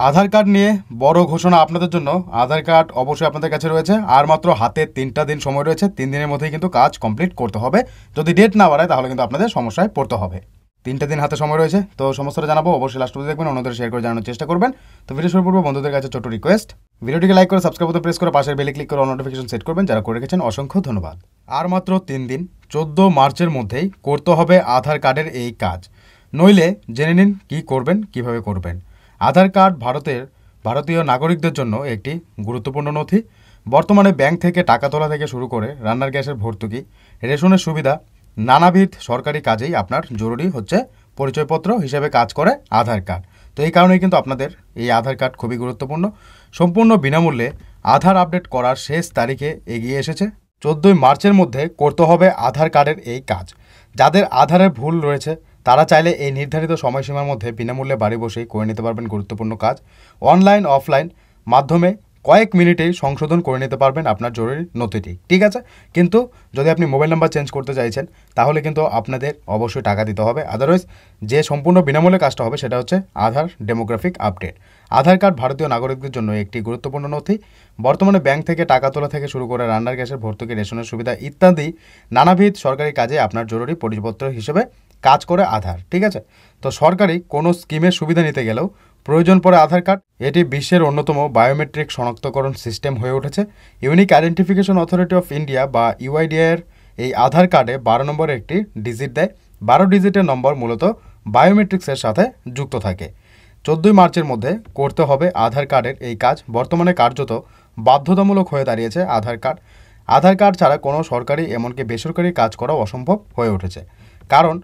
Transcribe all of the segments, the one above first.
আধার card নিয়ে বড় ঘোষণা আপনাদের জন্য। আধার কার্ড অবশ্যই আপনাদের কাছে রয়েছে, আর মাত্র হাতে 3টা দিন সময় রয়েছে। 3 দিনের মধ্যেই কিন্তু কাজ কমপ্লিট করতে হবে। যদি ডেট না বাড়ায় তাহলে কিন্তু আপনাদের সমস্যায় পড়তে হবে। 3টা দিন হাতে সময় রয়েছে, তো সমস্তটা জানাবো। অবশ্যই লাস্ট অবধি দেখবেন, অন্যদের শেয়ার করে জানানোর চেষ্টা করবেন। তো ভিডিও শুরু করবো, বন্ধুদের কাছে ছোট রিকোয়েস্ট, ভিডিওটিকে লাইক করে সাবস্ক্রাইব করতে প্রেস করে পাশের বেলে ক্লিক করে নোটিফিকেশন সেট করবেন। যারা করে রেখেছেন অসংখ্য ধন্যবাদ। আর মাত্র 3 দিন, 14 মার্চের মধ্যেই করতে হবে আধার কার্ডের এই কাজ। নইলে জেনে নিন কী করবেন, কিভাবে করবেন। আধার কার্ড ভারতীয় নাগরিকদের জন্য একটি গুরুত্বপূর্ণ নথি। বর্তমানে ব্যাংক থেকে টাকা তোলা থেকে শুরু করে রান্নার গ্যাসের ভর্তুকি, রেশনের সুবিধা, নানাবিধ সরকারি কাজেই আপনার জরুরি হচ্ছে পরিচয়পত্র হিসেবে কাজ করে আধার কার্ড। তো এই কারণেই কিন্তু আপনাদের এই আধার কার্ড খুবই গুরুত্বপূর্ণ। সম্পূর্ণ বিনামূল্যে আধার আপডেট করার শেষ তারিখে এগিয়ে এসেছে। 14 মার্চের মধ্যে করতে হবে আধার কার্ডের এই কাজ। যাদের আধারের ভুল রয়েছে তারা চাইলে এই নির্ধারিত সময়সীমার মধ্যে বিনামূল্যে বাড়ি বসেই করে নিতে পারবেন গুরুত্বপূর্ণ কাজ। অনলাইন অফলাইন মাধ্যমে কয়েক মিনিটেই সংশোধন করে নিতে পারবেন আপনার জরুরি নথিটি, ঠিক আছে। কিন্তু যদি আপনি মোবাইল নাম্বার চেঞ্জ করতে চাইছেন তাহলে কিন্তু আপনাদের অবশ্যই টাকা দিতে হবে। আদারওয়াইজ যে সম্পূর্ণ বিনামূল্যে কাজটা হবে সেটা হচ্ছে আধার ডেমোগ্রাফিক আপডেট। আধার কার্ড ভারতীয় নাগরিকদের জন্য একটি গুরুত্বপূর্ণ নথি। বর্তমানে ব্যাংক থেকে টাকা তোলা থেকে শুরু করে রান্নার গ্যাসের ভর্তুকি, রেশনের সুবিধা ইত্যাদি নানাবিধ সরকারি কাজে আপনার জরুরি পরিচয়পত্র হিসেবে কাজ করে আধার, ঠিক আছে। তো সরকারি কোনো স্কিমের সুবিধা নিতে গেলেও প্রয়োজন পড়ে আধার কার্ড। এটি বিশ্বের অন্যতম বায়োমেট্রিক শনাক্তকরণ সিস্টেম হয়ে উঠেছে। Unique identification authority of India বা ইউআইডিআইয়ের এই আধার কার্ডে 12 নম্বরে একটি ডিজিট দেয়। 12 ডিজিটের নম্বর মূলত বায়োমেট্রিক্সের সাথে যুক্ত থাকে। 14 মার্চের মধ্যে করতে হবে আধার কার্ডের এই কাজ। বর্তমানে কার্যত বাধ্যতামূলক হয়ে দাঁড়িয়েছে আধার কার্ড। আধার কার্ড ছাড়া কোনো সরকারি এমনকি বেসরকারি কাজ করাও অসম্ভব হয়ে উঠেছে। কারণ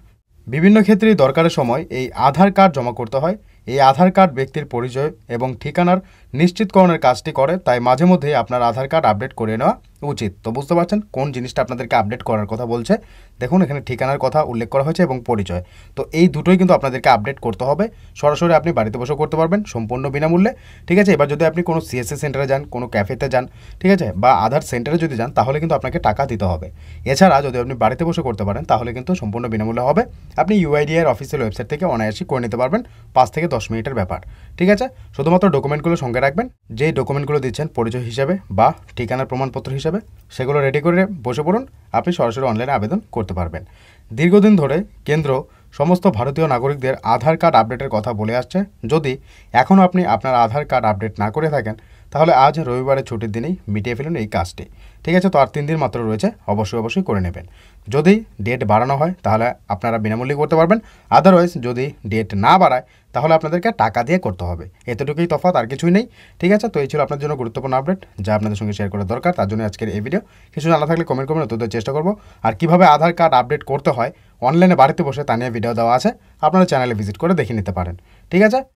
বিভিন্ন ক্ষেত্রেই দরকারের সময় এই আধার কার্ড জমা করতে হয়। এই আধার কার্ড ব্যক্তির পরিচয় এবং ঠিকানার নিশ্চিতকরণের কাজটি করে, তাই মাঝে মধ্যেই আপনার আধার কার্ড আপডেট করে নেওয়া উচিত। তো বুঝতে পারছেন কোন জিনিসটা আপনাদেরকে আপডেট করার কথা বলছে। দেখুন এখানে ঠিকানার কথা উল্লেখ করা হয়েছে এবং পরিচয়। তো এই দুটোই কিন্তু আপনাদেরকে আপডেট করতে হবে। সরাসরি আপনি বাড়িতে বসে করতে পারবেন সম্পূর্ণ বিনামূল্যে, ঠিক আছে। এবার যদি আপনি কোনো সিএসসি সেন্টারে যান, কোনো ক্যাফেতে যান, ঠিক আছে, বা আধার সেন্টারে যদি যান তাহলে কিন্তু আপনাকে টাকা দিতে হবে। এছাড়া যদি আপনি বাড়িতে বসে করতে পারেন তাহলে কিন্তু সম্পূর্ণ বিনামূল্যে হবে। আপনি ইউআইডিআইয়ের অফিসিয়াল ওয়েবসাইট থেকে অনায়াসই করে নিতে পারবেন। 5 থেকে 10 মিনিটের ব্যাপার, ঠিক আছে। শুধুমাত্র ডকুমেন্টগুলো সঙ্গে রাখবেন। যেই ডকুমেন্টগুলো দিচ্ছেন পরিচয় হিসাবে বা ঠিকানার প্রমাণপত্র হিসাবে, সেগুলো রেডি করে বসে পড়ুন। আপনি সরাসরি অনলাইনে আবেদন করতে পারবেন। দীর্ঘদিন ধরে কেন্দ্র সমস্ত ভারতীয় নাগরিকদের আধার কার্ড আপডেটের কথা বলে আসছে। যদি এখনও আপনি আপনার আধার কার্ড আপডেট না করে থাকেন তাহলে আজ রবিবারের ছুটির দিনেই মিটিয়ে ফেলুন এই কাজটি, ঠিক আছে। তো আর 3 দিন মাত্র রয়েছে, অবশ্যই করে নেবেন। যদি ডেট বাড়ানো হয় তাহলে আপনারা বিনামূল্যে করতে পারবেন। আদারওয়াইজ যদি ডেট না বাড়ায় তাহলে আপনাদেরকে টাকা দিয়ে করতে হবে। এতটুকুই তফাৎ, আর কিছুই নেই, ঠিক আছে। তো এই ছিল আপনার জন্য গুরুত্বপূর্ণ আপডেট যা আপনাদের সঙ্গে শেয়ার করা দরকার। তার জন্য আজকের এই ভিডিও। কিছু জানা থাকলে কমেন্ট করবেন, উত্তর দেওয়ার চেষ্টা করবো। আর কীভাবে আধার কার্ড আপডেট করতে হয় অনলাইনে বাড়িতে বসে তা নিয়ে ভিডিও দেওয়া আছে, আপনারা চ্যানেলে ভিজিট করে দেখে নিতে পারেন, ঠিক আছে।